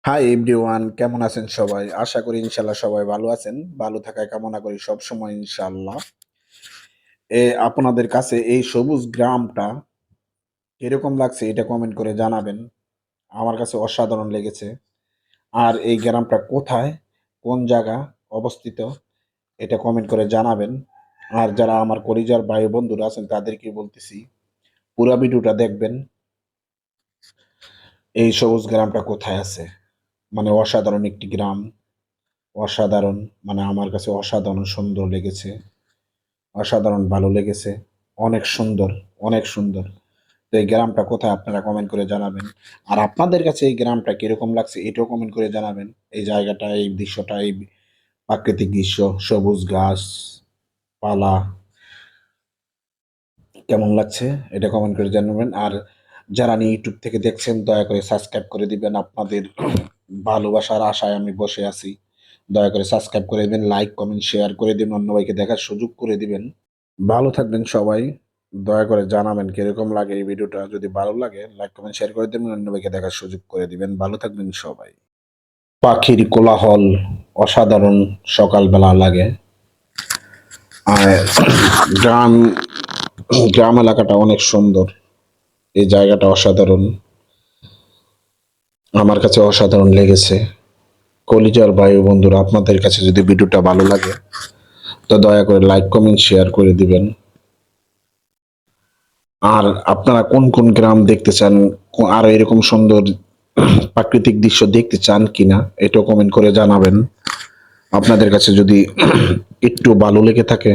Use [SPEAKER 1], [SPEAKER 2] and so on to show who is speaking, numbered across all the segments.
[SPEAKER 1] Hi everyone, কেমন আছেন সবাই? আশা করি ইনশাল্লাহ সবাই ভালো আছেন। ভালো থাকায় কামনা করি সবসময় ইনশাল্লাহ। আপনাদের কাছে এই সবুজ গ্রামটা কিরকম লাগছে এটা কমেন্ট করে জানাবেন। আমার কাছে অসাধারণ লেগেছে। আর এই গ্রামটা কোথায়, কোন জায়গা অবস্থিত এটা কমেন্ট করে জানাবেন। আর যারা আমার কলিজার ভাই বন্ধুরা আছেন তাদেরকে বলতেছি পুরা ভিডিওটা দেখবেন। এই সবুজ গ্রামটা কোথায় আছে? মানে অসাধারণ একটি গ্রাম। অসাধারণ, মানে আমার কাছে অসাধারণ সুন্দর লেগেছে। অসাধারণ ভালো লেগেছে। অনেক সুন্দর, অনেক সুন্দর। তো এই গ্রামটা কোথায় আপনারা কমেন্ট করে জানাবেন। আর আপনাদের কাছে এই গ্রামটা কিরকম লাগছে এটাও কমেন্ট করে জানাবেন। এই জায়গাটা, এই দৃশ্যটা, এই প্রাকৃতিক দৃশ্য, সবুজ গাছ পালা কেমন লাগছে এটা কমেন্ট করে জানাবেন। আর যারা ইউটিউব থেকে দেখছেন দয়া করে সাবস্ক্রাইব করে দিবেন। আপনাদের ভালোবাসার আশায় আমি বসে আছি। দয়া করে সাবস্ক্রাইব করে দিবেন, লাইক কমেন্ট শেয়ার করে দিবেন, অন্য ভাইকে দেখার সুযোগ করে দিবেন। ভালো থাকবেন সবাই। দয়া করে জানাবেন কিরকম লাগে এই ভিডিওটা। যদি ভালো লাগে লাইক কমেন্ট শেয়ার করে দেবেন, অন্য ভাইকে দেখার সুযোগ করে দিবেন। ভালো থাকবেন সবাই। পাখির কোলাহল অসাধারণ সকালবেলা লাগে। আর গ্রাম গ্রাম এলাকাটা অনেক সুন্দর। এই জায়গাটা অসাধারণ, আমার কাছে অসাধারণ লেগেছে। কলিজার ভাই ও বন্ধুরা, আপনাদের কাছে যদি ভিডিওটা ভালো লাগে তো দয়া করে লাইক কমেন্ট শেয়ার করে দিবেন। আর আপনারা কোন কোন গ্রাম দেখতে চান, আর এরকম সুন্দর প্রাকৃতিক দৃশ্য দেখতে চান কিনা এটাও কমেন্ট করে জানাবেন। আপনাদের কাছে যদি একটু ভালো লেগে থাকে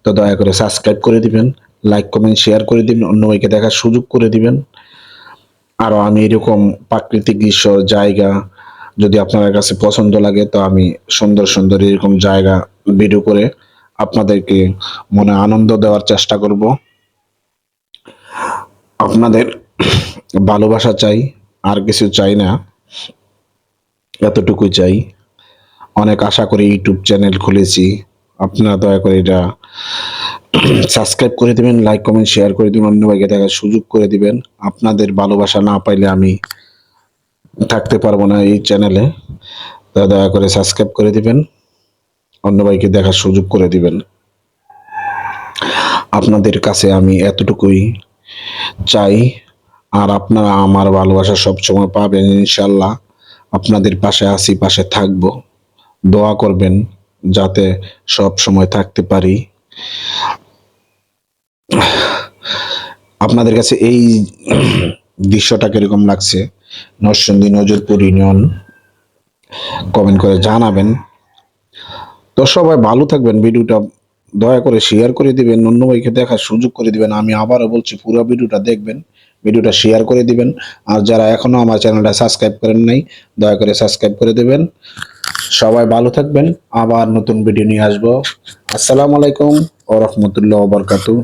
[SPEAKER 1] তো দয়া করে সাবস্ক্রাইব করে দিবেন, লাইক কমেন্ট শেয়ার করে দিবেন, অন্য ভাইকে দেখার সুযোগ করে দিবেন। আরও আমি এরকম প্রাকৃতিক দৃশ্য জায়গা যদি আপনাদের কাছে পছন্দ লাগে তো আমি সুন্দর সুন্দর এরকম জায়গা ভিডিও করে আপনাদেরকে মনে আনন্দ দেওয়ার চেষ্টা করব। আপনাদের ভালোবাসা চাই, আর কিছু চাই না, এতটুকুই চাই। অনেক আশা করে ইউটিউব চ্যানেল খুলেছি। আপনারা দয়া করে এটা সাবস্ক্রাইব করে দিবেন, লাইক কমেন্ট শেয়ার করে দিবেন, অন্য ভাইকে দেখার সুযোগ করে দিবেন। আপনাদের ভালোবাসা না পাইলে আমি থাকতে পারবো না এই চ্যানেলে। তা দয়া করে সাবস্ক্রাইব করে দিবেন, অন্য ভাইকে দেখার সুযোগ করে দিবেন। আপনাদের কাছে আমি এতটুকুই চাই। আর আপনারা আমার ভালোবাসা সবসময় পাবেন ইনশাল্লাহ। আপনাদের পাশে আছি, পাশে থাকবো। দোয়া করবেন যাতে সব সময় থাকতে পারি। আপনাদের কাছে এই দৃশ্যটা কিরকম লাগছে নরসিংদী নজরপুর ইউনিয়ন কমেন্ট করে জানাবেন। তো সবাই ভালো থাকবেন। ভিডিওটা দয়া করে শেয়ার করে দিবেন, অন্য ভাইকে দেখার সুযোগ করে দিবেন। আমি আবারও বলছি পুরো ভিডিওটা দেখবেন, ভিডিওটা শেয়ার করে দিবেন। আর যারা এখনো আমার চ্যানেলটা সাবস্ক্রাইব করেন নাই দয়া করে সাবস্ক্রাইব করে দেবেন। সবাই ভালো থাকবেন। আবার নতুন ভিডিও নিয়ে আসবো। আসসালামু আলাইকুম ওয়া রাহমাতুল্লাহি ওয়া বারাকাতুহু।